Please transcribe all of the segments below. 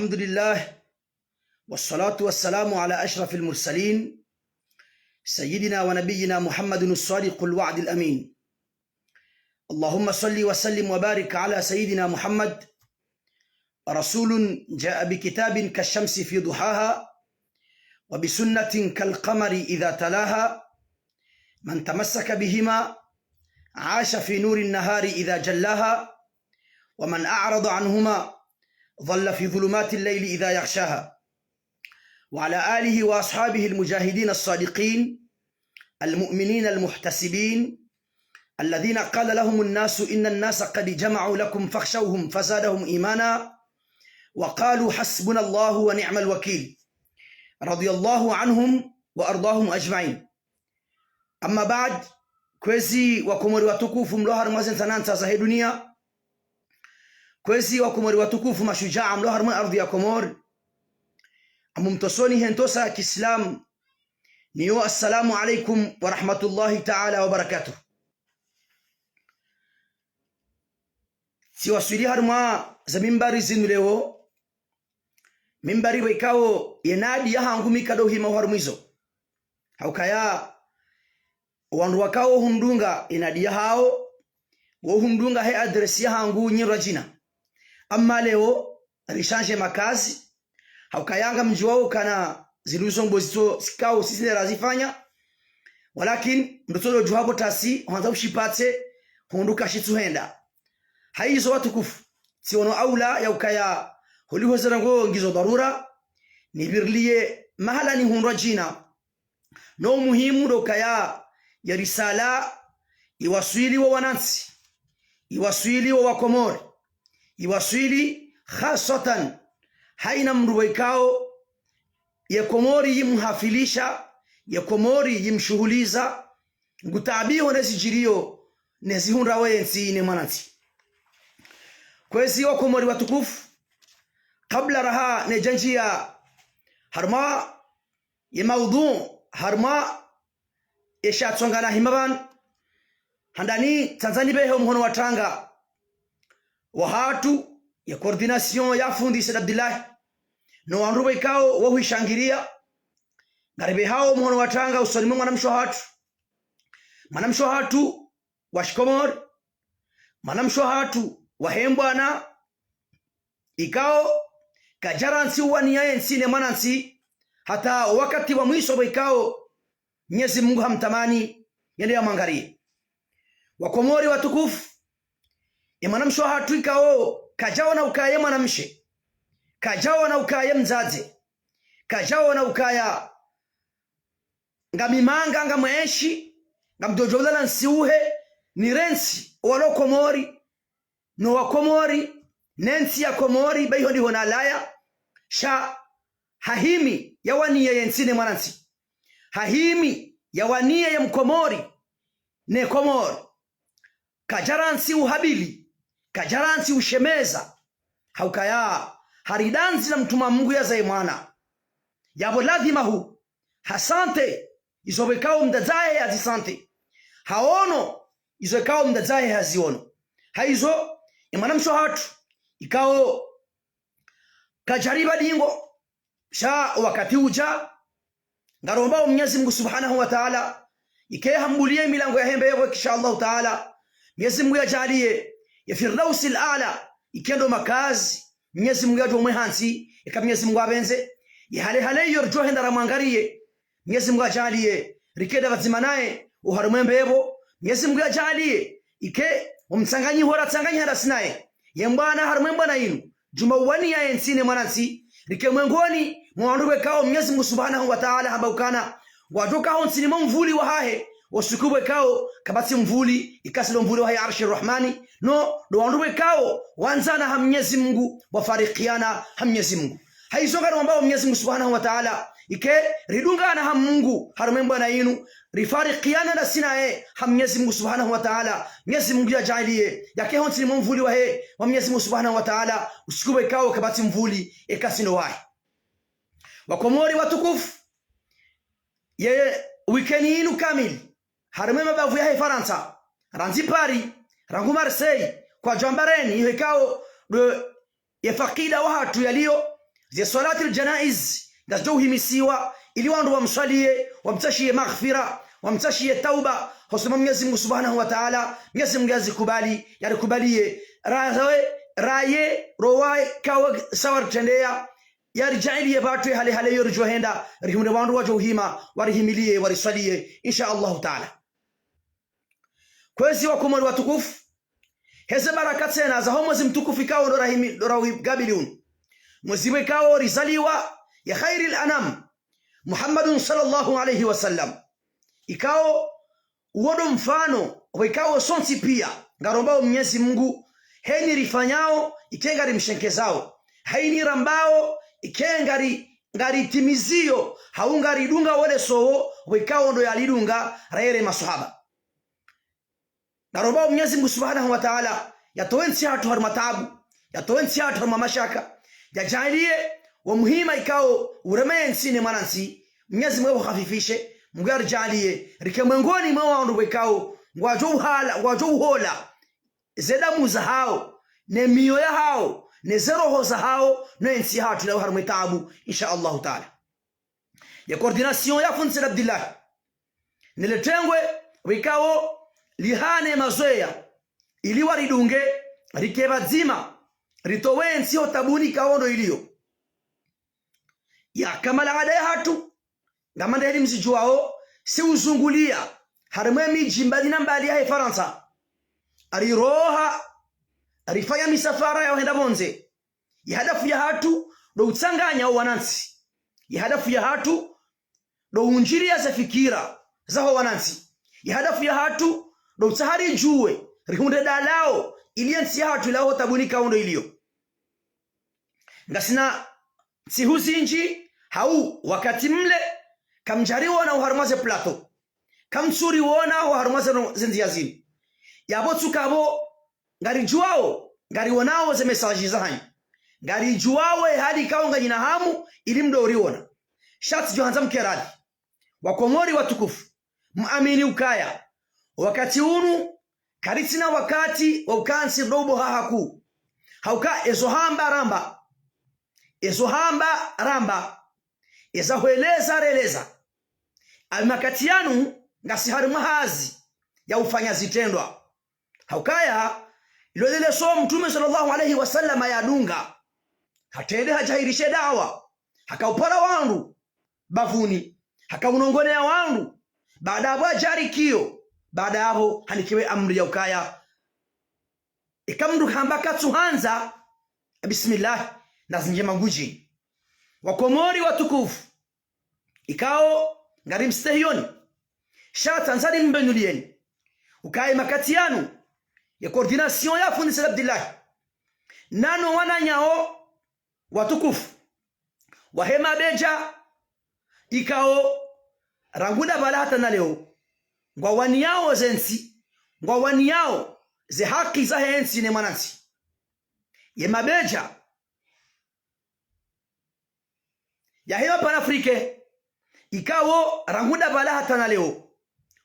الحمد لله والصلاة والسلام على أشرف المرسلين سيدنا ونبينا محمد الصادق الوعد الأمين. اللهم صل وسلم وبارك على سيدنا محمد، رسول جاء بكتاب كالشمس في ضحاها وبسنة كالقمر إذا تلاها، من تمسك بهما عاش في نور النهار إذا جلاها، ومن أعرض عنهما ظل في ظلمات الليل إذا يغشاها. وعلى آله وأصحابه المجاهدين الصادقين المؤمنين المحتسبين الذين قال لهم الناس إن الناس قد جمعوا لكم فاخشوهم فزادهم إيمانا وقالوا حسبنا الله ونعم الوكيل، رضي الله عنهم وأرضاهم أجمعين. أما بعد، kwezi wakomori watukufu mlohar mazen tananta za dunia, kwezi wakomori watukufu mashujaa mlohar mwa ardhi ya Komori, amumtosoni hentosa ya Kiislamu niyo assalamu alaikum wa rahmatullahi ta'ala wa barakatuh. Siwaswili harma za mimbari zinu leo, mimbari wekao yenadi ya hangumika dohi mawarmizo haukaya wandu wakao hundunga inadia hao wo hundunga he adresi ya hangu nyirajina. Amma leo rishange makazi haukayanga mji wao kana ziluzo mbozito sikao sisi razifanya, walakin mtoto juhabo tasi hanza ushipate hunduka shituhenda haizo watukufu siono aula ya ukaya holiho zerango ngizo darura nibirliye mahala ni hunrajina no muhimu do kaya ya risala iwaswili wa wanansi, iwaswili wa Wakomori, iwaswili khasatan haina mruwaikao ya Komori yimhafilisha, ya Komori yimshuhuliza ngutabiho nezijirio nezihunra wensi ne manati. Kwezi Wakomori watukufu kabla raha nejanjia harma ya maudhu harma eshatsongana himaban handani Tanzania beho mhono watanga wahatu ya coordination ya fundi Said Abdullah no wanrube kao wahuishangiria ngaribe hao mhono watanga usalimu manamsho hatu washkomor manamsho hatu wahembwana ikao kajaransi wania ensine manansi hata wakati wa mwisho wikao Mwenyezi Mungu hamtamani yale ya mangarie. Wakomori watukufu imanamsho hatu ikao kajawa na ukaya manamshe, kajawa na ukaya mzaze, kajawa na ukaya ngamimanga ngamweshi ngamdojola nsiuhe ni rensi walo Komori no Wakomori nensi ya Komori baiho ndiho na laya sha hahimi ya wanie yensine mwanansi, hahimi ya wanie ya Mkomori ne Komori kajaransi uhabili kajaransi ushemeza haukaya haridanzi na mtuma Mungu ya zaimana yabo lazima hu hasante izobekao mdazae hazisante haono izobekao mdazae haziono haizo imanamsho hatu ikao kajariba dingo sha wakati uja ngaromba Mwenyezi Mungu Subhanahu wa Ta'ala ikehambulie milango ya hembe yako insha Allah Ta'ala. Mwenyezi Mungu yajalie ya Firdaus al-Aala ikendo makazi, Mwenyezi Mungu yajo mwehansi ika Mwenyezi Mungu abenze ya hale yorjo hendara mwangarie, Mwenyezi Mungu ajalie rikeda bazimanae uharumembe yebo, Mwenyezi Mungu ajalie ike umtsanganyi hora tsanganyi hara sinae yembana harumemba na inu juma wani ya ensine mwanansi rike mwengoni mwanduwe kao Mwenyezi Mungu Subhanahu wa Ta'ala habaukana wajoka honsini mvuli wa hahe wasukubwe kao kabati mvuli ikasilo mvuli wa haye arshi rahmani no do wanduwe kao wanzana ha Mwenyezi Mungu wafarikiana ha Mwenyezi Mungu haizonga no ambao Mwenyezi Mungu Subhanahu wa Ta'ala ike ridungana ha Mungu harumemba na inu rifarikiana na sinae ha Mwenyezi Mungu Subhanahu wa Ta'ala. Mwenyezi Mungu yajalie yake honsini mvuli wa he wa Mwenyezi Mungu Subhanahu wa Ta'ala usukubwe kao kabati mvuli ikasilo wahi. Wakomori watukufu ye wikeni inu kamili harumema bavu ya Faransa ranzi Paris rangu Marseille kwa jambareni hekao ye fakida wahatu yalio zia salati aljanaiz ngazouhimisiwa ili wandu wamswalie wamtashie maghfira wamtashie tauba hosema Mwenyezi Mungu Subhanahu wa Ta'ala Mwenyezi Mungu azikubali yarikubalie raye rowae kawa sawar tendea yarjailie batu hale hale yorjo henda rihumde wandu wajohima warihimilie wariswalie insha Allah Ta'ala. Kwezi wakomori watukufu heze barakat sena za mwezi mtukufu ikao ndo rahigabiliun mwezi wekao rizaliwa ya khairil anam Muhammadun sallallahu alayhi wasallam ikao uodo mfano wekao sonsi pia ngarombao Mwenyezi Mungu heni rifanyao ikengari mshenkezao haini rambao ikengari timizio haungari dunga wale soo wekao ndo yalidunga raere masahaba ngarombao Mwenyezi Mungu Subhanahu wa Ta'ala yatowensi hatu harumatabu yatowensi hatu harumamashaka yajalie wa muhima ikao uremensi ni manansi Mwenyezi Mungu khafifishe mugari jalie rikemwengoni mwa wandu wekao ngwajohola zedamu za hao ne miyo ya hao ne zeroho za hao no ensi hatu la harumatabu insha Allah Ta'ala. Ya coordination ya funsi Abdullah niletengwe wekao lihane mazoea ili waridunge rikebazima ritowensi otabuni kaondo iliyo ya kamala ada hatu ngamanda heli msijuao si uzungulia harimwe miji mbali na mbali ya Faransa ariroha arifanya misafara ya wenda bonze ya hadafu ya hatu do utsanganya wanansi ya hadafu ya hatu do unjiria za fikira za wanansi ya hadafu ya hatu do utsahari juwe rihunde dalao iliansi hatu lao tabuni kaondo iliyo ngasina sihuzinji hau wakati mle kamjari wona uharumaze plato kamsuri wona uharumaze zenziazini yabo tukabo ngari juao ngari wonao ze message zahanyu ngari juawe hadi kaunga jina hamu ili mdori wona shati johanza mkeradi wakomori watukufu muamini ukaya wakati unu karitina wakati wa ukansi robo hahaku hauka ezohamba ramba ezahueleza releza almakati yanu ngasi harima hazi ya ufanya zitendwa haukaya ilolele so mtume sallallahu alayhi wasallam ya dunga hatende hajahirishe dawa hakaupara wandu bavuni hakaunongonea wandu baada ya jari kio baada yabo hanikiwe amri ya ukaya ikamndu hambaka tuhanza bismillah nazinje manguji wakomori watukufu ikao ngarim stehioni shatanzani mbenulieni ukae makati yanu ya coordination ya fundi Abdullah nano wananyao watukufu wahema beja ikao ranguda balata na leo ngwa waniao zensi ngwa waniao ze haki za hensi ne manansi ye mabeja ya hewa panafrike ikawo ranguda balata na leo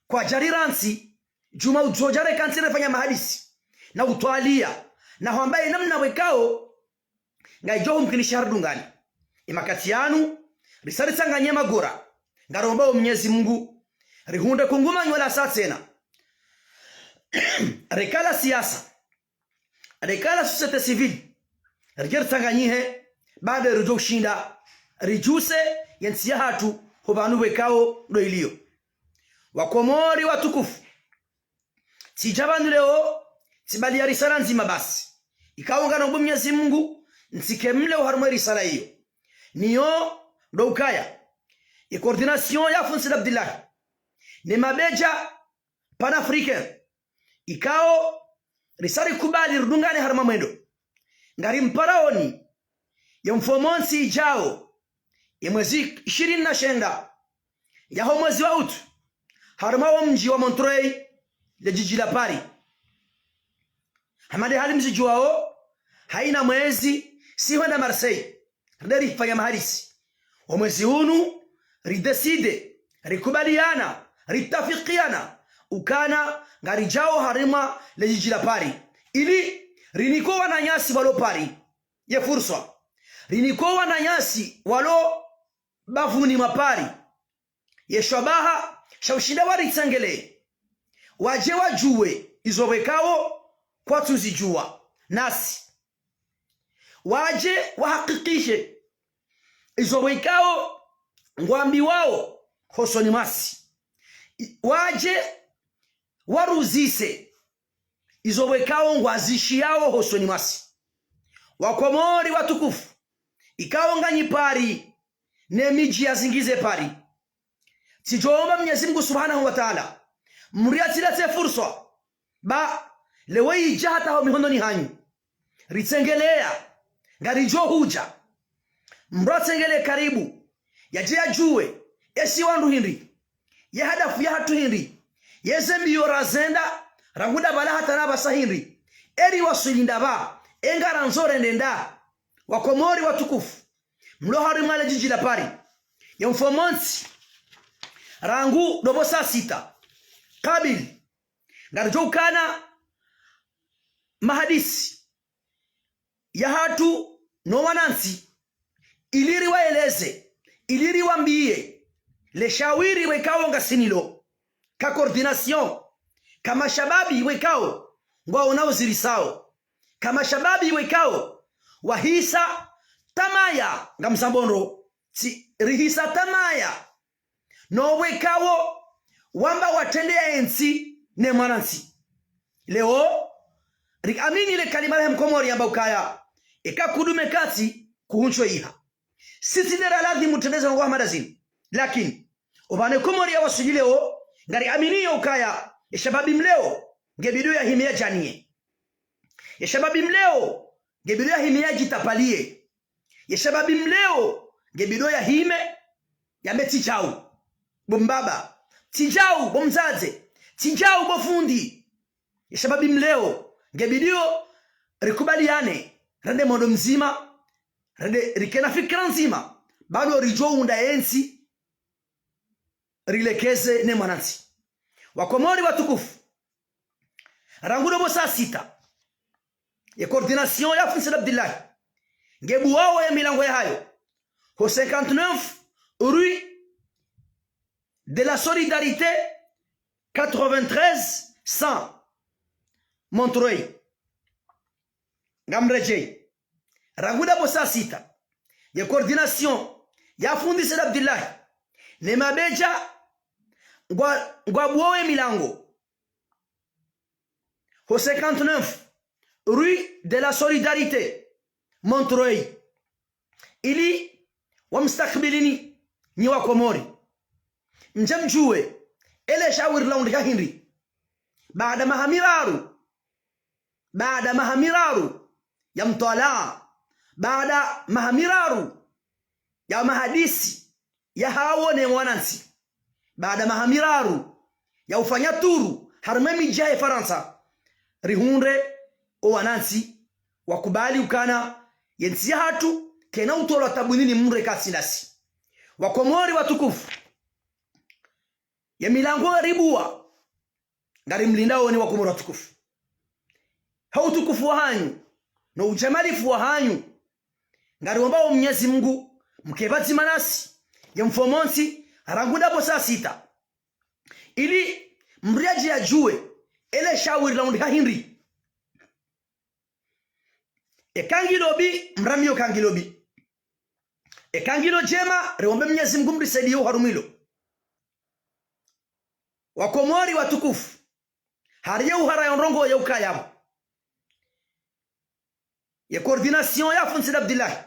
kwa jariransi juma ujojare kansi nafanya mahadisi na utwalia na hambaye namna wekao ngaijohu mkinisha dungani imakati yanu risari sanganye magora ngaromba Mwenyezi Mungu rihunde kunguma nyola satsena rekala siasa rekala societe civile riger sanganyihe baada ya kushinda rijuse yensia hatu hobanu wekao ndo iliyo wakomori watukufu sijabanu leo sibali ya risala nzima basi ikaunga na Mwenyezi Mungu nsikemle uharumwe risala hiyo niyo ndo ukaya ya coordination ya funsi Abdullah ni mabeja panafricain ikao risali kubali rudungani harma mwendo ngari mparaoni ya mfomonsi ijao ya mwezi 29 ya mwezi wa utu harma wa mji wa Montreuil le jiji la Paris hamade hali mji wao haina mwezi si wenda Marseille ndari fanya maharisi wa mwezi hunu rideside rikubaliana ritafikiana ukana ngari jao harima le jiji la Paris ili riniko wananyasi walo Paris ye fursa rinikowa na nyasi walo bavuni mapari yeshabaha shawshinda waritsangele waje wajue izowekao kwa tuzijua nasi waje wahakikishe izowekao ngwambi wao hosoni masi waje waruzise izowekao ngwazishi yao hosoni masi wakomori watukufu ikawa nganyi pari ne miji yazingize pari tijoomba Mwenyezi Mungu Subhanahu wa Ta'ala mriatilete fursa ba lewei jahata ho mihondoni hanyu ritsengelea ngarijo huja mratsengele karibu yaje ajue esi wandu hindi ya hadafu ya hatu hindi yezembi yorazenda ranguda bala hata naba sahindi eri wasulinda ba engara nzore ndenda wakomori watukufu mlohari male jiji la pari ya mfomonsi rangu dobo saa 6 kabili ngarjokana mahadisi ya hatu no wanansi iliri waeleze iliri wambie le shawiri wekao ngasinilo ka coordination kama shababi wekao ngwao nao zirisao kama shababi wekao wahisa tamaya ngamsambondo si rihisa tamaya no wekao wamba watende ensi ne mwanansi leo rikamini le kalima ya mkomori amba ukaya ikakudume kati kuhunchwe iha sisi nera ladhi mutendeza ngwa madazini lakini ubane komori ya wasujileo ngari amini ukaya ya shababi mleo ngebidu ya himia janie ya shababi mleo ngebidu ya himia jitapalie ya shababi mleo ngebidu ya hime ya metijau bombaba tijau bomzaze tijau bofundi ya shababi mleo ngebidio rikubaliane rende mondo mzima rende rikena fikra nzima bado rijo unda ensi rilekeze ne mwanansi wakomori watukufu rangudo bo saa 6 ya coordination ya Funsi Abdullah ngebu wao ya milango ya hayo ho 59 rue de la Solidarité 93 100 Montreuil ngamreje ranguda bo saa 6 ya coordination ya Funsi Abdullah ne mabeja ngwa buowe milango ho 59 rue de la Solidarité Montreuil ili wamstakbilini ni wakomori mjamjue ele shawir laundika hindi baada mahamiraru ya mtala baada mahamiraru ya mahadisi ya hawone mwanansi baada mahamiraru ya ufanya turu harmemi jae Faransa rihunre o wanansi wakubali ukana yensi hatu kena utolo tabunini mure kasilasi wakomori watukufu ya milango ribua ngari mlindao ni wakomori watukufu hautukufu hanyu no ujamalifu hanyu ngari wambao Mwenyezi Mungu mkebati manasi ya mfomonsi ranguda bo saa 6 ili mriaji ajue ele shawiri laundika hindi ekangilobi mramio kangilobi ekangilo jema rewombe Mwenyezi Mungu mrisaidio harumilo wakomori watukufu hariye uhara yonrongo ya ukayabo ya coordination ya Funsi Abdullah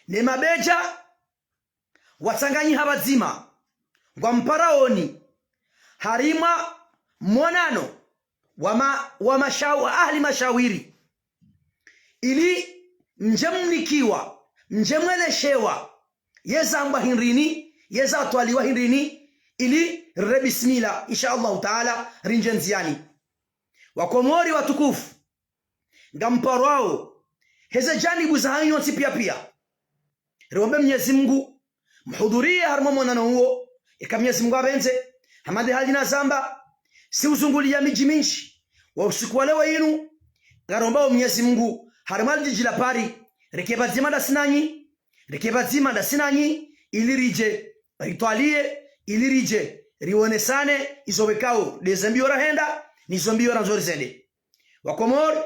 ne mabeja wasanganyi habazima ngwa mparaoni harima monano wa ahli mashawiri ili njemnikiwa njemweleshewa yezangwa hindrini yeza atwaliwa hindrini ili rebismila insha Allah taala rinjenziani wakomori watukufu ngamparwao heze janibu za hanyo pia riombe Mwenyezi Mungu mhudhurie harimo monano huo ika Mwenyezi Mungu abenze hamadi halina zamba si uzungulia miji minshi wa usiku wale wenu ngaromba Mwenyezi Mungu harimo jiji la pari rekebazima da sinanyi, rekebazima da sinanyi, ilirije ritwalie, ilirije rionesane izowekao dezambio rahenda ni zombio ranzori zende. Wakomori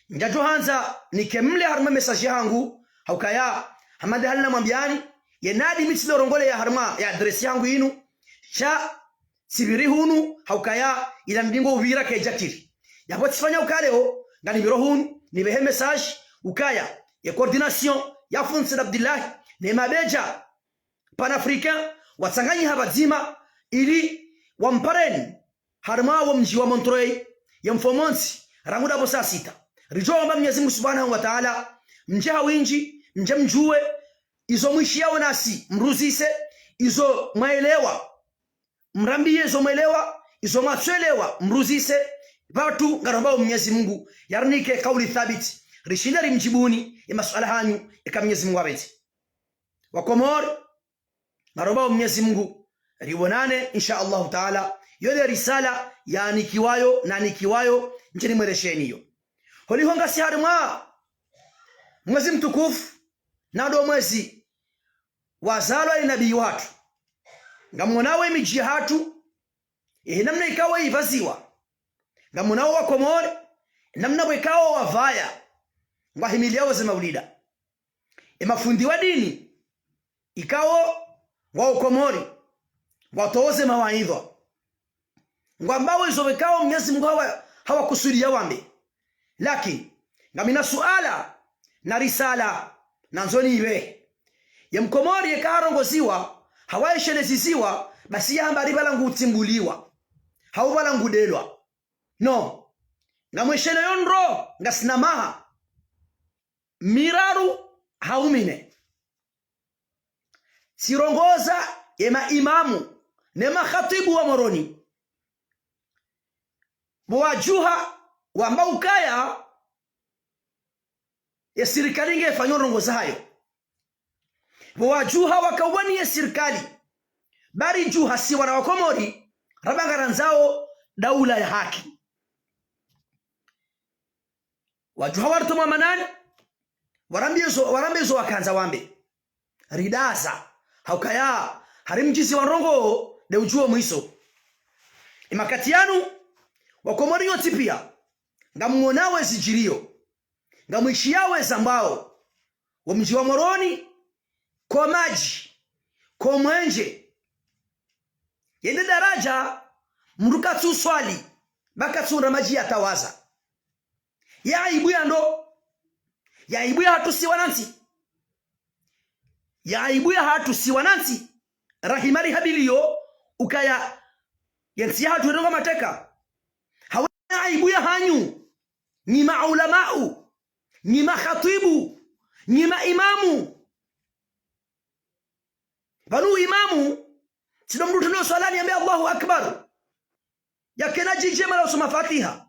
njajo hanza nikemle harma message yangu haukaya hamada halina mwambiani yenadi mitsilo rongole ya harma ya address yangu inu sha sibiri hunu haukaya ila ndingo uvira kejakiri yapo tifanya ukaleo ngani miro hunu nibehe message ukaya ya coordination ya Funsi Abdullah ne mabeja panafricain watsanganyi habazima ili wampareni harma wa mji wa Montreuil ya mfomonsi ranguda bosa sita rijomba Mwenyezi Mungu Subhanahu wa Ta'ala mje hawinji mje mjue izo mwishiao nasi mruzise izo maelewa mrambie izo maelewa izo matwelewa mruzise watu ngarambao Mwenyezi Mungu yarnike kauli thabiti rishindari mjibuni ya masuala hanyu ya Mwenyezi Mungu abeti. Wakomori ngarambao Mwenyezi Mungu ribonane insha Allah Ta'ala yole risala ya nikiwayo na nikiwayo nchini mweresheni hiyo. Holihonga si harima mwezi mtukufu nado mwezi wazalwa nabii watu ngamunawe miji hatu namna ikawa ivaziwa ngamunawe Wakomori namna wekawa wavaya ngahimilia waze maulida mafundi wa dini ikawa wa Wakomori watoze mawaidha ngambao izo wekawa Mwenyezi Mungu hawakusudia wambe lakini ngamina suala na risala nanzoni iwe ya Mkomori yekarongoziwa hawaisheleziziwa basi yamba ribala ngutimbuliwa haubala ngudelwa no ngamweshele yonro ngasinamaha miraru haumine sirongoza yema imamu nema khatibu wa moroni mwajuha wamba ukaya ya serikali ngefanya rongoza hayo mwajuha wakawani ya serikali bari juha si wana Wakomori rabangaranzao daula ya haki wajuha wartuma manani warambezo wakanza wambe ridaza haukaya harimjizi warongo de ujuo mwiso imakatianu Wakomori yoti pia ngamuonawe zijirio ngamwishiawe zambao wa mji wa Moroni kwa maji kwa mwenje yende daraja mruka tu swali baka tu maji yatawaza ya ibuya ndo ya ibuya hatu siwananti ya ibuya hatu siwananti rahimari habiliyo ukaya yensi hatu ndonga mateka hawa ibuya hanyu ni maulamau ni makhatibu ni maimamu banu imamu sidomrutu ndo swalani ambaye Allahu akbar yakena jijema la usoma Fatiha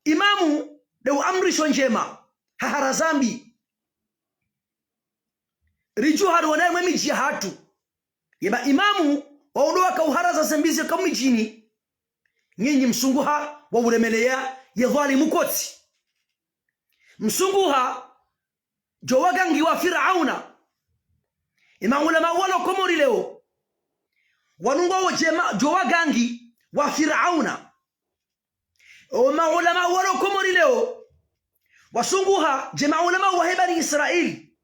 imamu de amrisho njema hahara zambi riju harwana mwemiji hatu yeba imamu waondoa kauharaza zembizi kama mijini nyinyi msunguha wa uremelea ya dhalimu koti msunguha jowagangi wa Firauna imamulama wala Komori leo wanungo jema jowagangi wa Firauna maulama wala Komori leo wasunguha jema ulama wa hebani Israeli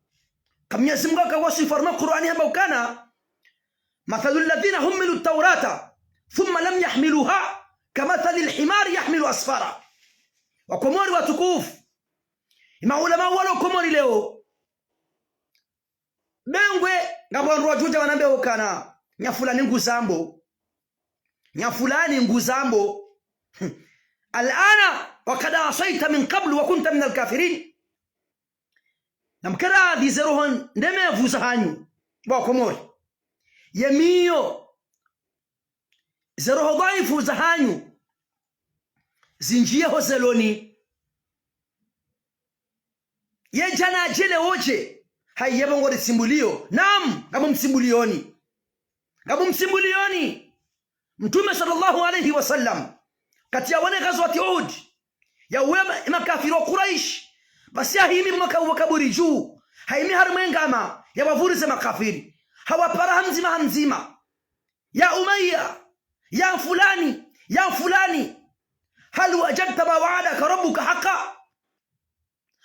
kama Mwenyezi Mungu akawasifu na Qur'ani hapa ukana mathalul ladhina humilu at-taurata thumma lam yahmiluha kamathali al-himari yahmilu asfara. Wakomori watukufu maulama wala Komori leo bengwe ngabwanru wajuja wanambia ukana nyafulani nguzambo alana wakad asaita min qablu wa kunta min alkafirin namkara dizerohon ndeme vuza hanyu Wakomori yemiyo zeroho dhaifu za hanyu zinjie hozeloni ye jana jele oje haiyeba ngori simbulio naam kama msimbulioni Mtume sallallahu alayhi wasallam katia wane ghazwati Uhud ya wema makafiri wa Quraish basi himi mwaka wakaburi juu haimi harmengama ya wavurize makafiri hawapara hamzima ya Umayya ya fulani hal wajadta ma wa'adaka rabbuka haqqan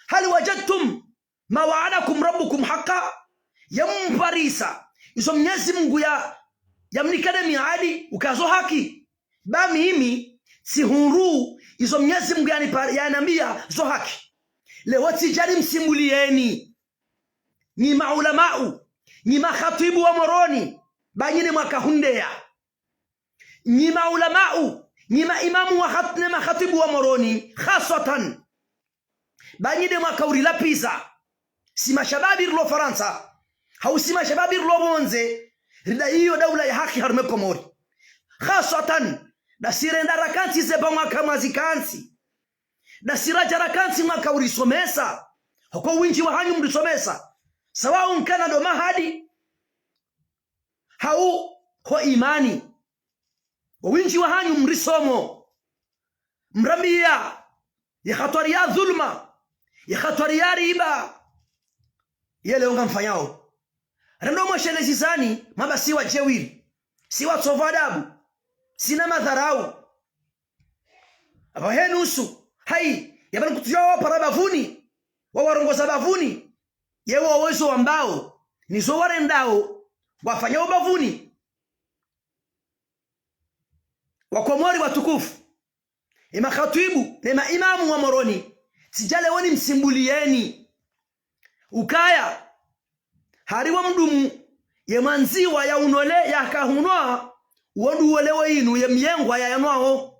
hal wajadtum ma wa'adakum rabbukum haqqan yamfarisa iso Mwenyezi Mungu ya mnikade miadi ukazo haki ba mimi si huru iso Mwenyezi Mungu yanambia zo haki leo tijari msimulieni ni maulamau ni makhatibu wa moroni banyine mwakahundea ni maulamau ni maimamu wa khatne makhatibu wa moroni khasatan banyine mwakauri la pisa si mashababi lo Faransa hau si mashababi lo bonze rida hiyo daula ya haki harume Komori khasatan da sirenda rakansi ze bamwa kama zikansi da siraja rakansi mwakauri somesa hoko winji wa hanyu mrisomesa sawa kana do mahadi hau ho imani winji wa hanyu mrisomo mrambia ya khatwari ya dhulma ya khatwari ya riba yele unga mfanyao rendo mwashele zizani maba siwa jewiri siwa tsovadabu sina madharau aba henusu hai yabana kutujawa para bavuni wawarongoza bavuni yewo uwezo ambao nizo warendao wafanyao bavuni wakomori watukufu khatibu na imamu wa moroni sijale woni msimbulieni ukaya hariwa mdumu ye manziwa ya unole ya kahunwa wodu welewe inu ye myengwa ya yanwao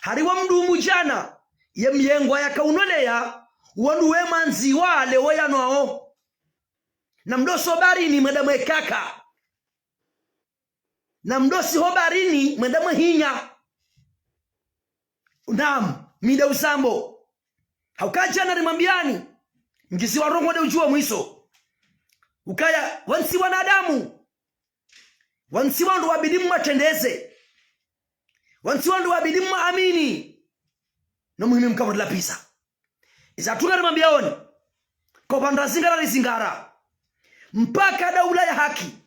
hariwa mdumu jana ye myengwa ya kaunole ya wodu we manziwa lewe yanwao na mdoso barini mwedamu kaka na mdosi hobarini mwedamu hinya mida usambo haukaja na rimambiani mkisi warongo de ujua mwiso ukaya wansi wanadamu wansi wandu wabidimu matendeze wansi wandu wabidimu amini na muhimi mkabudla pisa izatunga rimambiaoni kopanda zingara rizingara mpaka daula ya haki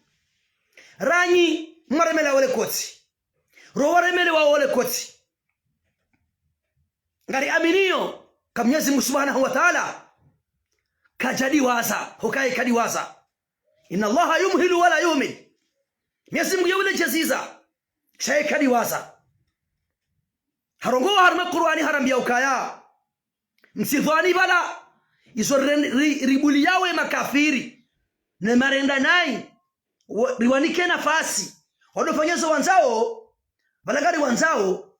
ranyi mwaremele wale koti rowaremele wa wale koti ngari aminio kamnyezi Mungu Subhanahu wa Ta'ala kajadi waza hukai kadi waza inna Allaha yumhilu wala yumil Mwenyezi Mungu yule jaziza shay kadi waza harongo harma Qur'ani harambia ukaya msidhani bala iso ribuli yawe makafiri na marenda nai riwanike nafasi wadofanyezo wanzao balagari wanzao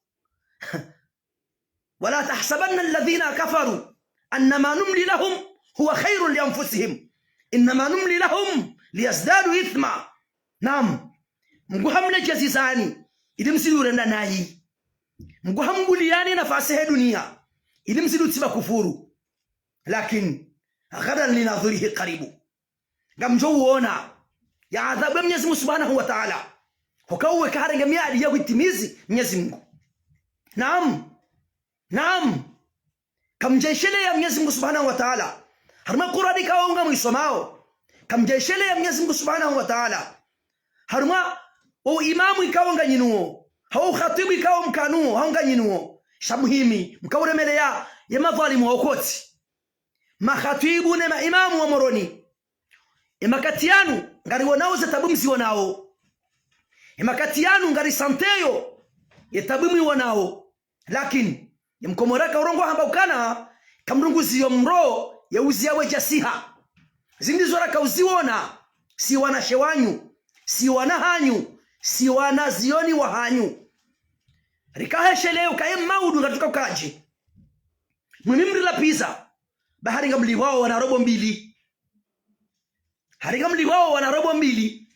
ولا تحسبن الذين كفروا أنما نملي لهم هو خير لأنفسهم إنما نملي لهم ليزدادوا إثما نعم مقهم لجزيزاني إذا مسلوا لنا ناهي مقهم بلياني نفاسه دنيا إذا مسلوا تسبا كفوروا لكن غدا لنظره قريب قام جوونا يا عذاب Mwenyezi Subhanahu wa Ta'ala hukawe karenga miadi ya kutimizi Mwenyezi Mungu Naam kamjeshele ya Mwenyezi Mungu Subhanahu wa Ta'ala harma Qur'ani kaonga mwisomao kamjeshele ya Mwenyezi Mungu Subhanahu wa Ta'ala harma o imamu ikaonga nyinuo hau khatibu ikaonga mkanuo haonga nyinuo shamuhimi mkauremele ya madhalimu okoti makhatibu na maimamu wa moroni emakatianu ngari wanao za tabumsi wanao emakatianu ngari santeyo yetabumi wanao lakini yamkomoraka urongo hamba ukana kamrunguzi yomro ya uziawe jasiha zindizo raka uziwona si wana shewanyu si wana hanyu si wana zioni wa hanyu rikaheshele ukaye maudu ngatuka ukaji mwimimri la pisa bahari ngamli wao wana robo mbili hari ngamli wao wana robo mbili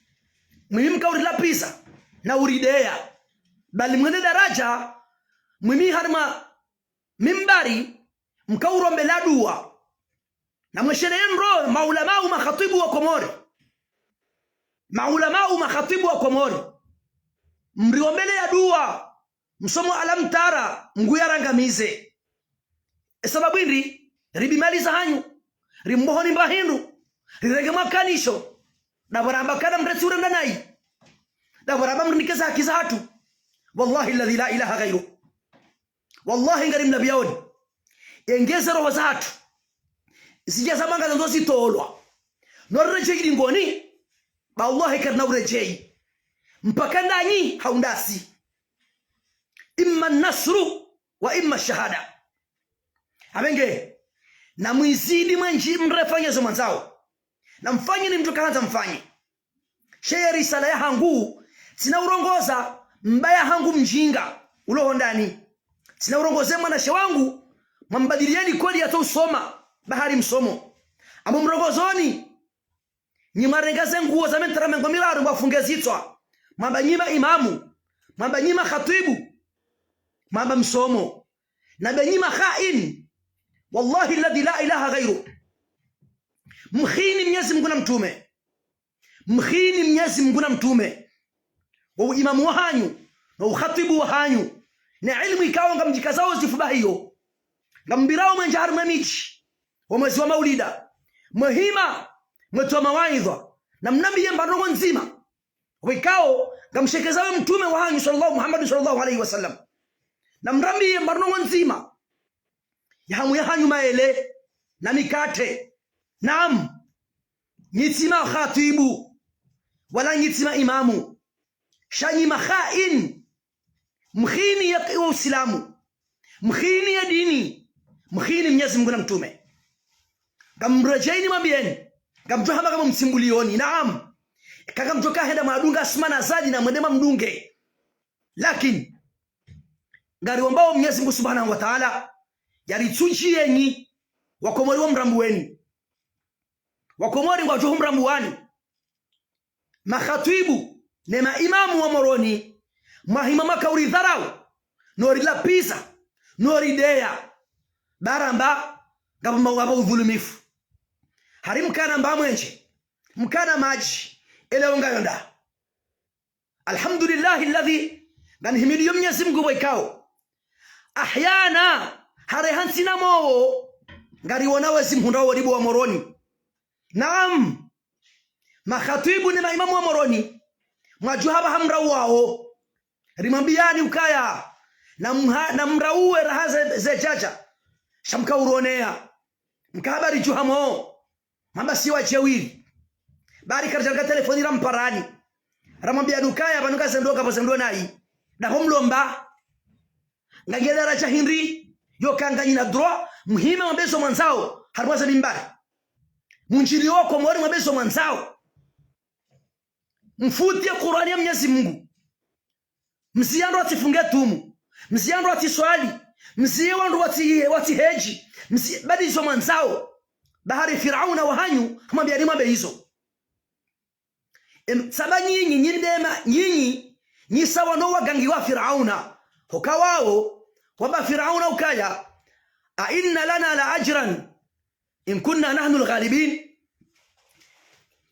mwimim kauri la pisa na uridea bali mwende daraja mwimi harma mimbari mkauro mbeladua na mweshele enro maulamau makhatibu wa Komori maulamau makhatibu wa Komori mriombele ya dua msomo alamtara mguyarangamize sababu indi ribimaliza hanyu rimbohoni mbahindu rirege makanisho dabaramba kana mresi urenda nai dabaramba mnikeza haki za hatu. Wallahi alladhi la ilaha ghairu, wallahi ngari mnabiyaoni engeze roho za hatu sijaza manga za ndosi tolwa norreje ngoni ba wallahi karna urejei mpaka ndani haundasi imma nasru wa imma shahada. Abenge na mwizidi mwenji mrefanya zo manzao na mfanye ni mtu kaanza mfanye sheye risala ya hangu sina urongoza mbaya hangu mjinga uloho ndani sina urongoze mwana shewangu mwambadilieni kodi ya usoma bahari msomo amo mrongozoni ni marengaze nguo za mentara mengo milaro mbafunge zitwa mambanyima imamu mambanyima khatibu mamba msomo na banyima khain. Wallahi alladhi la ilaha ghairu, mkhini Mwenyezi Mungu na mtume, mkhini Mwenyezi Mungu na mtume wa imamu wahanyu na ukhatibu wahanyu na ilmu ikawa ngamjikazao zifuba hiyo ngambirao mwenjahar mamichi wa mwezi wa maulida muhima mwetu wa mawaidha na mnabi yembarongo nzima wikao ngamshekezawe mtume wahanyu Muhammad sallallahu alaihi wasallam na mrambi yembarongo nzima yahamu yahanyu maele na mikate. Naam, nyitima khatibu wala nyitima imamu shanyi makhain mkhini ya Uislamu, mkhini ya dini, mkhini Mwenyezi Mungu na mtume. Gamrejeni mwambieni gamjohama kama msimbulioni. Naam, kaka mtoka henda madunga asmana zadi na mwendema mdunge, lakini ngari wambao Mwenyezi Mungu Subhanahu wa Ta'ala yaritsujieni wakomori wa mrambuweni wakomori wa juhu mrambuwani makhatibu ne maimamu wa moroni mahimama kauri dharau nori lapisa nori deya baramba ngaba udhulumifu harimkana mbamwenje mkana maji eleonga yonda. Alhamdulillah alladhi ganhimidiyo Mwenyezi Mungu waikao ahyana hare hansina mowo ngari wanawe simhundao wadibu wa moroni. Naam, makhatibu ni maimamu wa moroni mwajuhaba hamra wao rimambiani ukaya na mrauwe raha zejaja shamka uronea mkabari juhamo mamba siwa chewili bari karjarga telefoni ramparani ramambiani ukaya banuka sendoka pasendo nai na homlomba ngagedara cha hinri yokanga ina droit muhima mbeso mwanzao harwaza mimbari munjili wako mwari mbeso mwanzao mfuti ya Qur'ani ya Mwenyezi Mungu msiyandu atifunge tumu msiyandu atiswali msiyandu wati heji badi hizo mwanzao bahari Firauna wahanyu hamwambia ni mambe hizo saba nyinyi nyindema nyinyi ni sawa no wagangi wa Firauna hokawao waba Firauna ukaya a inna lana la ajran in kunna nahnu alghalibin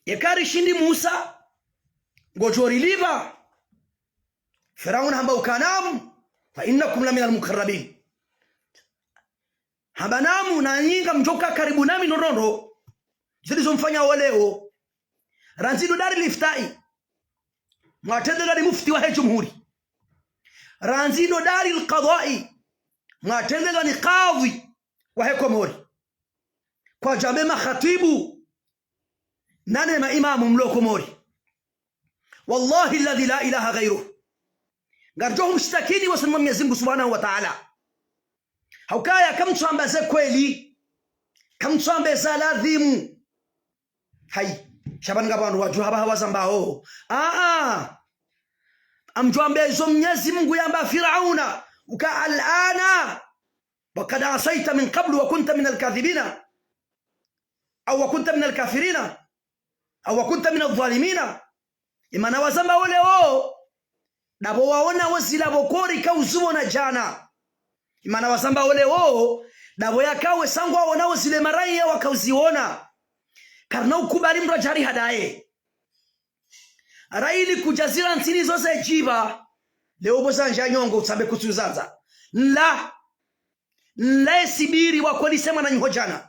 yakari shindi Musa ngojori liva Firauna hamba ukanam fa innakum la min almuqarrabin habanamu na nyinga mjoka karibu nami norondo zilizomfanya waleo ranzido dari liftai mwatendo dari mufti wa jumhuri ranzido dari alqadai mwatendo ni qadhi wa komori kwa jamii makhatibu nane maimamu mloko mori. Wallahi alladhi la ilaha ghairuhu ngarjohum shtakini wasunma Mwenyezi Mungu Subhanahu wa Ta'ala haukaya kamtwambaze kweli kamtwambeza ladhimu hai shabani ngabantu wajuhaba hawazambao amjwambezo Mwenyezi Mungu yamba Firauna uka alana wakad asaita min qablu wa kunta min alkadhibina au wa kunta min alkafirina au wa kunta min adh-dhalimina imana wazamba wale wao nabo waona wazila bokori kauzuo na jana imana wazamba wale wao nabo yakawe sangwa wanao zile marai wakauziona karna ukubali mrajari hadaye raili kujazira ntini zose jiba leo bosanja nyongo usambe kutuzaza la nlae sibiri wakoli sema na nyhojana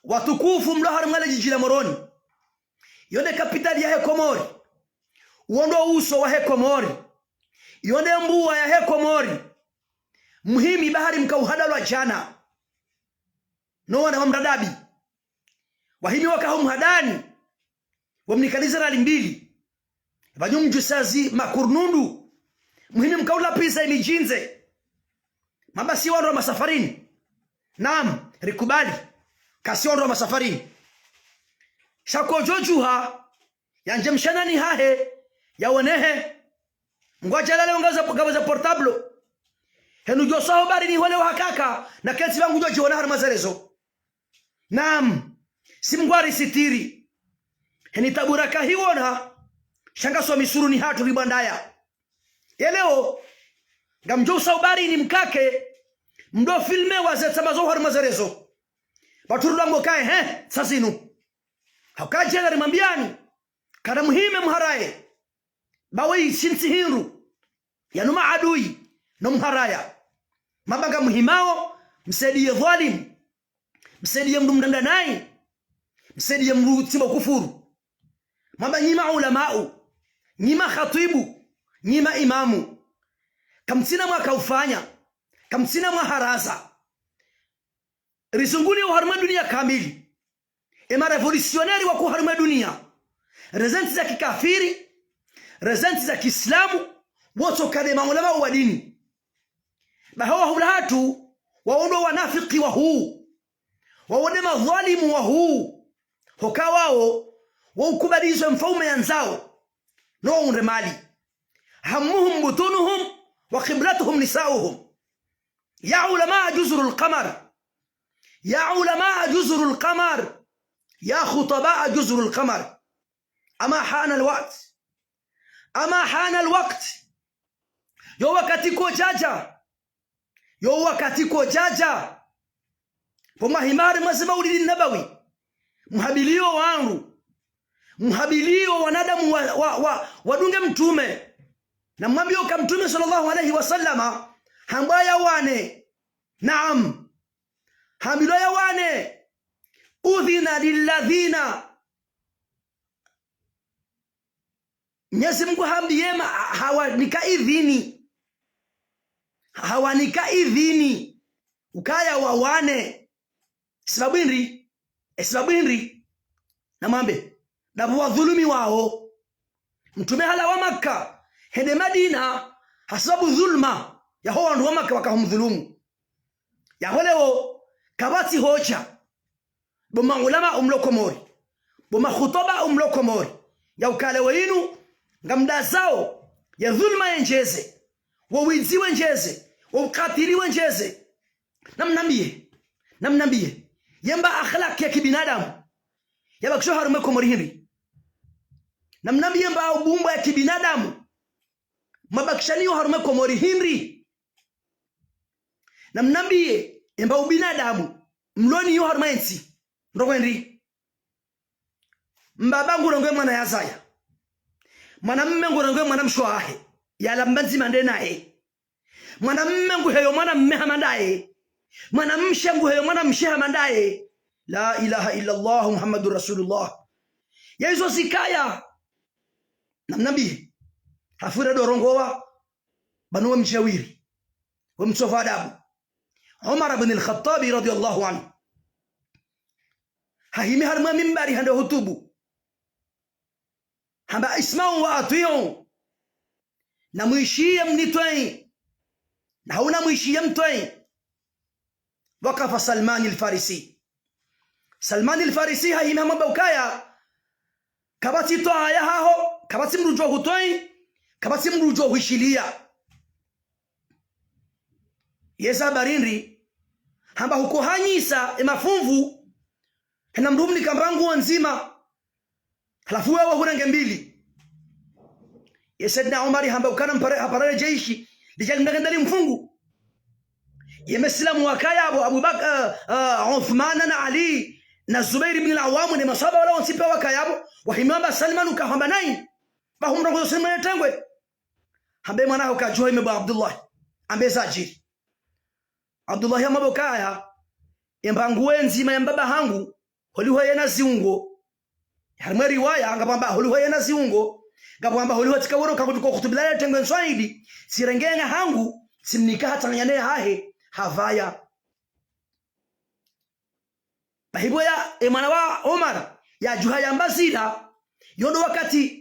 watukufu mlo harumale jiji la Moroni yonde kapitali ya Hekomori uondo uso wa Hekomori yonde mbuwa ya Hekomori muhimi bahari mkauhadalwa jana no wana wamradabi wahimi wakahumhadani wamnikaliza rali mbili vanyumjusazi makurnundu muhimi mkaula pisa imijinze mabasi wando wa masafarini naam rikubali kasi wando wa masafarini shakojojuha yanjemshanani hahe yaonehe mgwajalale wangaza portablo henu joso habari ni wale hakaka na kensi wangu joji wana harmazarezo naam simgwari sitiri heni taburaka hiwona shanga so misuru ni hatu ribandaya eleo ngamjosa habari ni mkake mdo filme wazetsamazo harmazarezo baturulango kae sasinu hakajela rimambiani kana muhime muharaye bawe sinsi hinru yanuma adui no muharaya mabanga muhimao msaidie dhalim msaidie mdu mdandanai msaidie mdu timba kufuru maba nyima ulamau nyima khatibu nyima imamu kamsina mwaka ufanya kamsina mwaharaza rizunguni uharuma dunia kamili ema revolutionary wa kuharuma dunia rezenti za kikafiri rezenti za kiislamu woto kadema ulama wa dini bahawa hulatu waondo wanafiki wa huu waone madhalimu wa huu hokawao waukubalizwe mfaume yanzao no unre mali hammuhum butunuhum wa qiblatuhum nisauhum ya ulama juzrul qamar ya ulama juzrul qamar ya khutaba juzrul qamar ama hana alwaqt ama hana alwaqt yo wakati ko jaja poma himari mazima ulidi nabawi mhabilio wangu mhabilio wanadamu wadunge mtume na mwambio ka mtume sallallahu alayhi wasallama hambaya wane naam hamilo ya wane udhina lilladhina Mwenyezi Mungu hambiyema hawanika idhini ukaya wawane sababu inri na mwambe dabu wa dhulumi wao mtume hala wa Makka hende Madina hasabu dhulma ya ho wandu wa Makka wakahumdhulumu ya holeo kabati hoja boma ulama umlokomori boma khutaba umlokomori ya ukale wenu ngamda zao ya dhulma yenjeze wawiziwe njeze wakatiliwe njeze namnambie yamba akhlaq ya kibinadamu yaba kisho harume komori hili namnambie yamba ubumba ya kibinadamu mabakishaniyo harume komori hili namnambie yamba ubinadamu mloni yo harume ensi ndokwendi mbabangu rongwe mwana yazaya mwanamme ngurangwe mwana mshwahe yala mbanzi mandenae mwanamme nguheyo mwana mmehamandae mwanamshe nguheyo mwana mshehamandae la ilaha illa Allah Muhammadur Rasulullah yeso sikaya namnabi hafura dorongowa banu mshawiri wa msofa adabu Umar ibn al-Khattab radiyallahu anhu hahimi harma mimbari hando hutubu hamba isma'u wa ati'u na muishie mnitwai na hauna muishie mtwai wakafa Salman al-Farisi haina mabukaya kabati toa ya haho kabati mrujo hutoi kabati mrujo huishilia yesa barinri hamba huko hanyisa emafumvu hena mrumni kamrangu nzima halafu wewe hunange mbili yesedna Umar hamba ukana mpare jeshi lijali mnagandali mfungu yemesilamu wakaya Abu Bakar Uthman na Ali na Zubair ibn al-Awwam ni masaba wala wansipa wakayabo wahimamba Salman ukahamba nai bahumra kwa Salman tengwe hambe mwanao kajua imeba Abdullah ambe sajiri Abdullah ya mabokaya embangu wenzima ya mbaba hangu holiho yana ziungo harma riwaya ngabamba holiho yana ziungo ngabamba holiho tikaworo kakutuko kutubila tengen swahili sirengenga hangu simnika hatangane hahe havaya bahibo ya emana wa Omar ya juhaya mbazira yondo wakati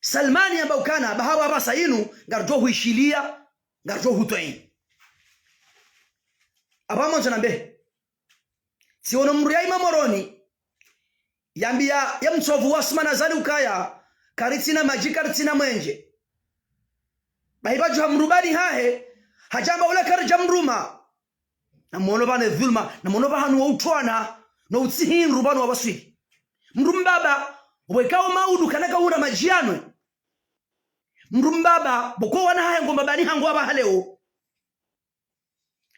Salmani ambao kana bahawa basainu ngarjo huishilia ngarjo hutoi abamo zanambe siono mruya imamoroni yambia ya msovu wasmana zali ukaya karitina maji karitina mwenje bahiba juha mrubani hahe hajamba ula karja mruma na mwono bane dhulma na mwono bahanu wa utwana na utsihin rubanu wa baswi mrumbaba wekao maudu kanaka ura majianwe mrumbaba boko wana haya ngomba bani hangu aba haleo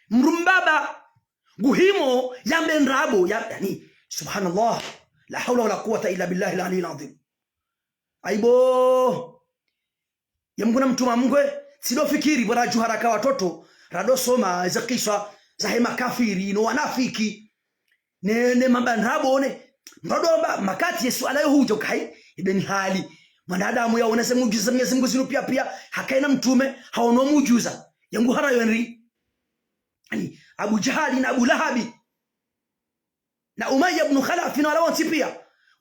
mrumbaba guhimo yambe nrabo yani subhanallah la hawla wala quwwata illa billahi al-aliyyil azim aibo yamguna mtuma mngwe sido fikiri bora juharaka watoto rado soma za kiswa za hema kafiri no wanafiki ne mamba nrabo ne Mbadoba makati Yesu alayo hujo kai ibeni hali mwanadamu yaona se mujuza Mwenyezi Mungu zinu pia hakaina mtume haono mujuza yangu harayo henri ani Abu Jahali na Abu Lahabi na Umayya ibn Khalaf na wala wanti pia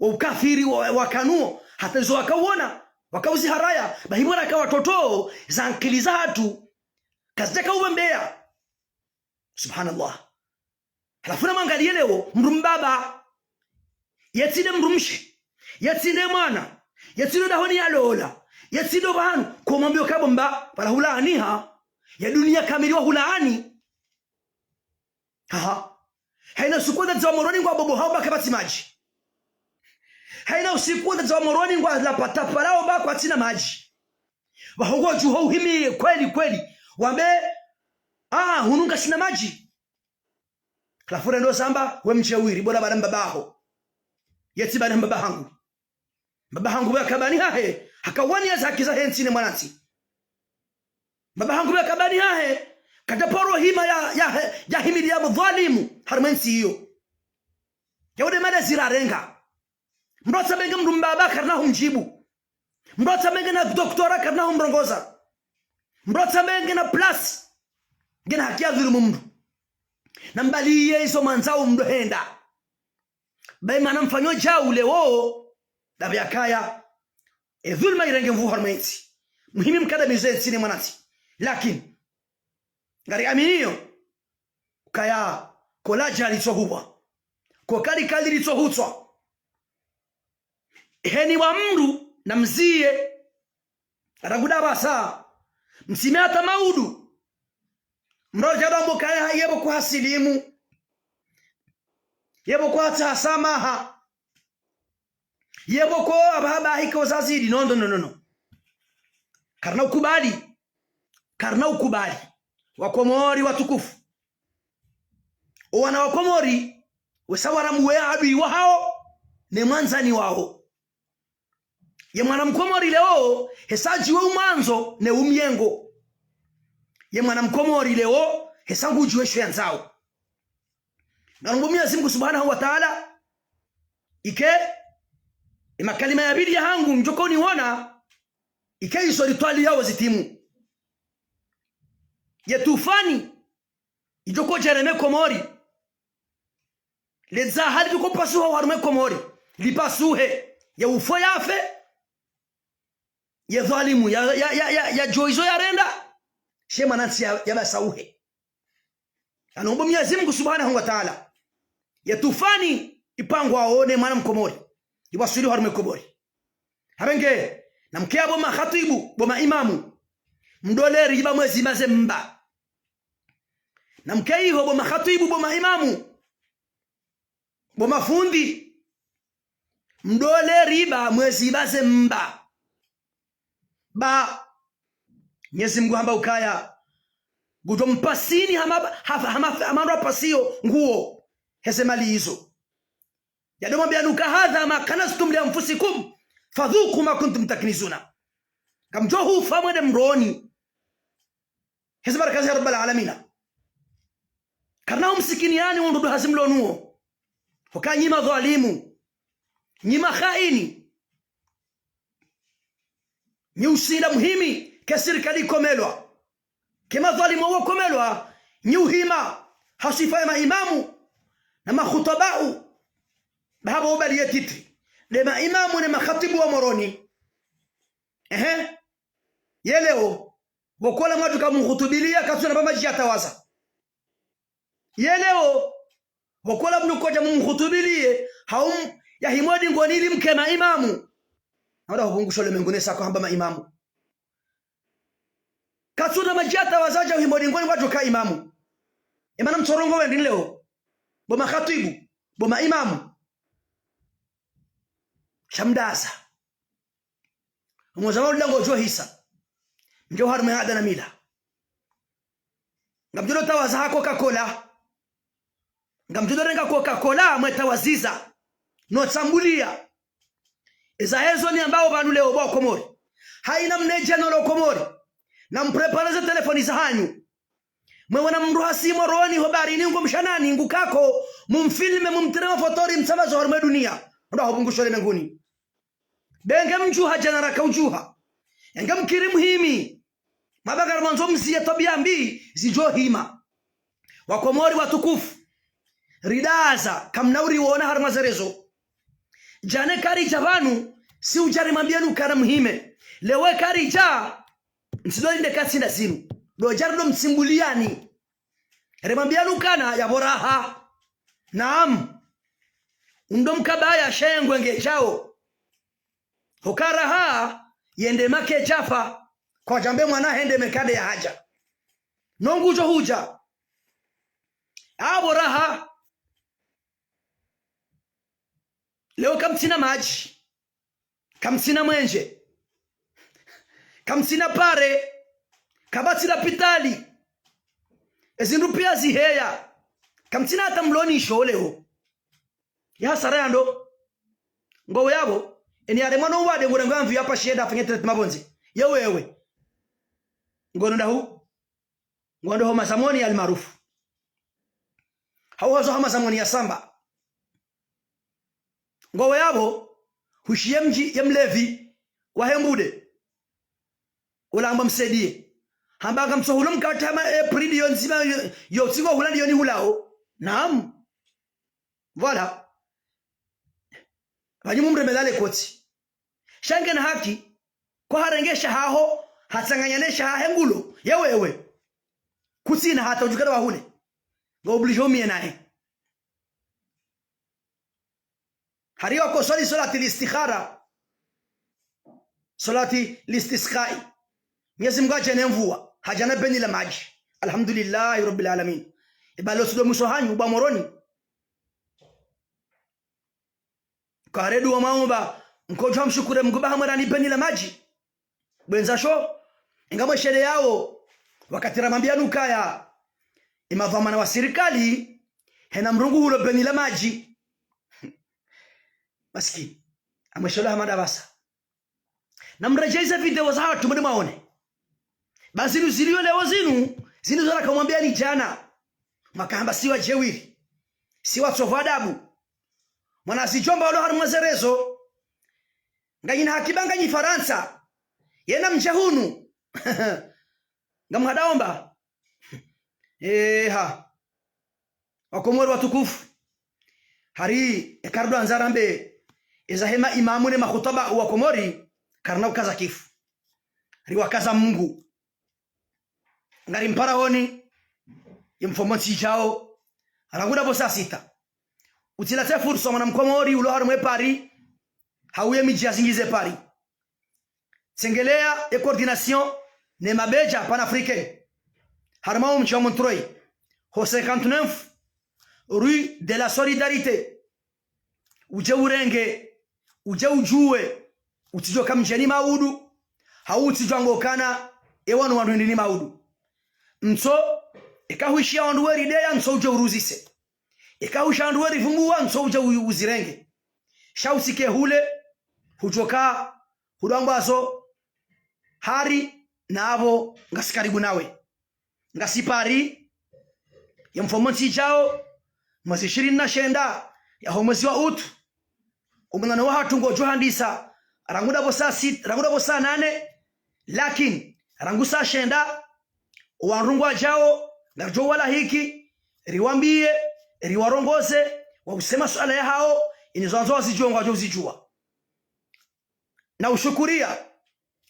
wa ukafiri wa kanuo hata zo wakauona wakauzi haraya bahimora ka watoto za ankili za hatu kazitaka ubembea subhanallah halafu na mangalie leo mrumbaba yetside mrumshi yetside mwana yetside dahoni ya lola yetside banu komambio kabomba para hulaniha ya dunia kamiliwa hulani haina sukuda za moroni ngwa bobo hao bakabati maji haina usikuda za moroni ngwa la patapalao ba kwa tina maji bahongo juho uhimi kweli wambe hununga sina maji klafura ndo samba we mchewiri bora bara mbabaho yeti bana baba hangu yakabani hahe hakawani azakiza hensine mwanati baba hangu yakabani hahe kataporo hima ya himili ya mdhalimu harmensi hiyo yaude mada zirarenga mrota benge mrumbaba karna humjibu mrota benge na doktora karna humrongoza mrota benge na plus gena hakia dhulumu mdu nambaliye iso manzao mdohenda baima namfanyo jaule wo dabyakaya dhulma irenge mvu harmensi muhimi mkada mizensi ni mwanati lakini ngari aminiyo kaya kolaja litsohuwa kokali kali litsohutswa heni wa mndu na mzie araguda basa msime hata maudu mroja dambo kaya yebo kuhasilimu yebo kwa tasamaha yebo ko ababa hiko zazidi no karna ukubali wakomori watukufu wana wakomori wesawara muwe abi wao ne mwanzani wao ye mwana mkomori leo hesaji we mwanzo ne umyengo ye mwana mkomori leo hesangu juwesho yanzao na Mwenyezi Mungu Subhanahu wa Ta'ala ike makalima ya bili ya hangu njoko niona ike iso litwali yao zitimu ya tufani ijoko jereme komori leza hali joko pasuha warume komori lipasuhe ya ufo yafe ya dhalimu ya joizo ya renda shema nansi ya basauhe anombo Mwenyezi Mungu Subhanahu wa Ta'ala ya tufani ipangwa aone mwana mkomori iwasuli harume komori habenge na mkea boma khatibu boma imamu mdoleri iba mwezi maze mba na mkea iho boma khatibu boma imamu boma fundi mdoleri iba mwezi maze mba ba Mwenyezi Mungu hamba ukaya gutompasini hamandwa pasio nguo hese mali hizo yadomwambia nuka hadha ma kanastum li anfusikum fadhuku ma kuntum taknizuna kamjohu famwede mroni hese barakazi ya rabbal alamin karna umsikiniani wondodo hazimlonuo hoka nyima dhalimu nyima khaini ni usila muhimi ke serikali komelwa kema dhalimu wa komelwa ni uhima hasifa ma imamu na makhutabau bahabo bali yatitri le ma imamu na makhatibu wa moroni yeleo bokola mwatu kamuhutubilia kasuna bama jatawaza yeleo bokola mnukoja mumuhutubilie haum ya himodi ngonili mkema imamu hada hubungusho le mengune sako hamba ma imamu kasuna majata wazaja himodi ngoni watu ka imamu imana mtorongo wendi leo boma khatibu boma imamu shamdaza mmoja wao lango jo hisa ndio harmu hada na mila ngamjulo tawaza hako Coca-Cola ngamjulo renga Coca-Cola mwetawaziza no tsambulia eza hizo ni ambao banu leo ba Komori haina mneja no lo Komori na mpreparaze telefoni za hanyu mwana mruhasi moroni habari ni ngo mshanani ngukako mumfilme mumterema fotori msamazo harmu dunia ndo habungusho le menguni benge mjuha janara kaujuha engam kirim himi mabagar manzo msiya tabia mbi zijo hima wakomori watukufu ridaza kamnauri wona harmazerezo jane kari javanu si ujari mambianu kana muhime lewe kari ja msidolinde katsinda sinu do jardo msimbuliani remambianu kana ya boraha naam undom kabaya shengwe ngechao hokaraha yende make jafa kwa jambe mwana hende mekade ya haja nongujo huja aboraha leo kamsina maji kamsina mwenje kamsina pare kabatsira pitali ezindu pia ziheya kamsina hata mloni sholeo ya sarando ngo yabo eni ale mwana wade ngore ngamvi hapa sheda afanye tete mabonzi yewewe ngono ndahu ngondo ho masamoni almarufu hawazo hama samoni ya samba ngo yabo hushiye mji yemlevi wa hembude ulamba msedie hambanga msohulu mkatama april yonzima yotsigo hulandi yoni hulao naam voilà banyumumre medale koti shange na haki kwa harengesha haho hatsanganyanesha hahengulo yewewe kusina hata ujukada wahule ngo oblijo mie nae hariwa ko salati listikhara salati listisqai Mwenyezi Mungu ajane mvua hajana beni la maji alhamdulillah rabbil alamin ibalo sudo musohanyu ba moroni karedu wa maomba mkojo mshukure mguba hamara beni la maji benza sho ingamo shede yao wakati ramambianu kaya imavamana wa serikali hena mrungu hulo beni la maji maskini ameshola hamada basa namrejeza video za watu mwende maone basi nuzilio leo zinu zara kumwambia ni jana makamba siwa jewiri siwa tsovadabu mwana sijomba walo haru mazerezo nganyina hakibanga nyi Faransa yena mjahunu ngamhadaomba wakomori watukufu hari ekardo anzarambe ezahema imamu ne makhutaba wa Komori karna ukaza kifu riwakaza Mungu ngari mparahoni yemfomonsi chao aranguda bosa sita utilate furso mwana mkomori ulo haru pari hauye mijia zingize pari sengelea e coordination ne mabeja panafricaine harmao mchwa Montreuil ho 59 rue de la solidarité uje urenge uje ujue utijo kamjeni maudu hautijwa ngokana ewanu wandu ndini maudu mso ekahuishia wandu weri deya mso uje uruzise ekahuishia wandu weri vumbuwa mso uje uzirenge shausike hule hujoka hudambazo hari nabo ngasikaribu nawe ngasipari ya mfomonti jao mwezi 29 ya mwezi wa utu umwana wa hatungo johandisa ranguda bosa 6 ranguda bosa 8 lakini rangusa shenda wanrungwa jao na jo wala hiki riwambie riwarongoze wa usema swala ya hao inizonzo zijonga jo zijua na ushukuria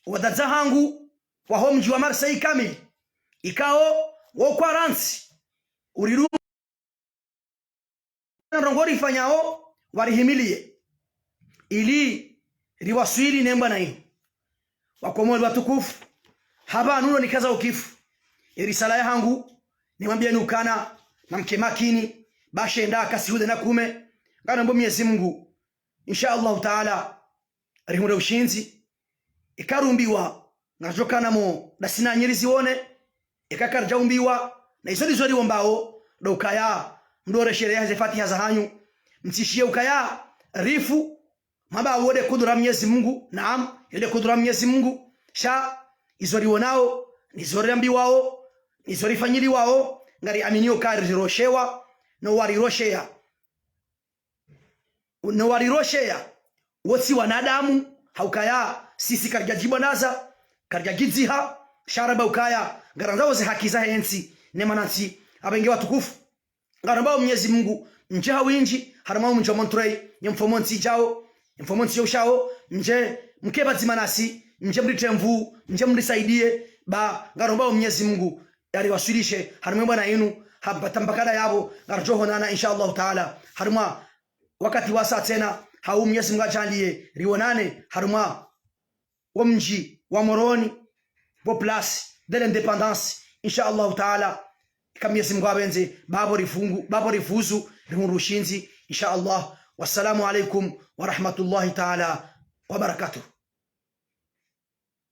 wadaza hangu wa homji wa Marseille kamili ikao wo kwaransi uriru rongori fanyao warihimilie ili riwaswili nemba na hii wakomoli watukufu haba nuno nikaza ukifu irisala ya hangu nimwambie nukana na mke makini bashe ndaka sihude na kume ngana mbo Mwenyezi Mungu insha Allah taala rihumure ushinzi ikarumbiwa ngajokana mo dasina nyirizi wone ikakarja umbiwa na isodi zori wombao do ukaya ndore sherehe za Fatiha za hanyu mtishie ukaya rifu maba wode kudura Mwenyezi Mungu naam ile kudura Mwenyezi Mungu sha izori wonao ni zori ambiwao ni zori fanyili wao ngari aminio kari roshewa no wari roshea wotsi wanadamu haukaya sisi karja jibanaza karja gidziha sharaba ukaya garanzao ze haki za hensi nemanansi abenge watukufu ngarambao Mwenyezi Mungu nje hawinji haramao mjo montrei nyemfomonti jao nyemfomonti yoshao nje mkeba zimanasi nje mritemvu nje mrisaidie ba ngarambao Mwenyezi Mungu yali wasilishe haramwe bwana yenu habatampakada yabo ngarjoho nana insha Allah taala haruma wakati wasa tena hau Mwenyezi Mungu ajalie rionane haruma wamji wa Moroni bo place de l'indépendance insha Allah taala kama Mwenyezi Mungu abenze babo rifuzu rimurushinzi insha Allah. Wassalamu alaikum wa rahmatullahi taala wa barakatuh.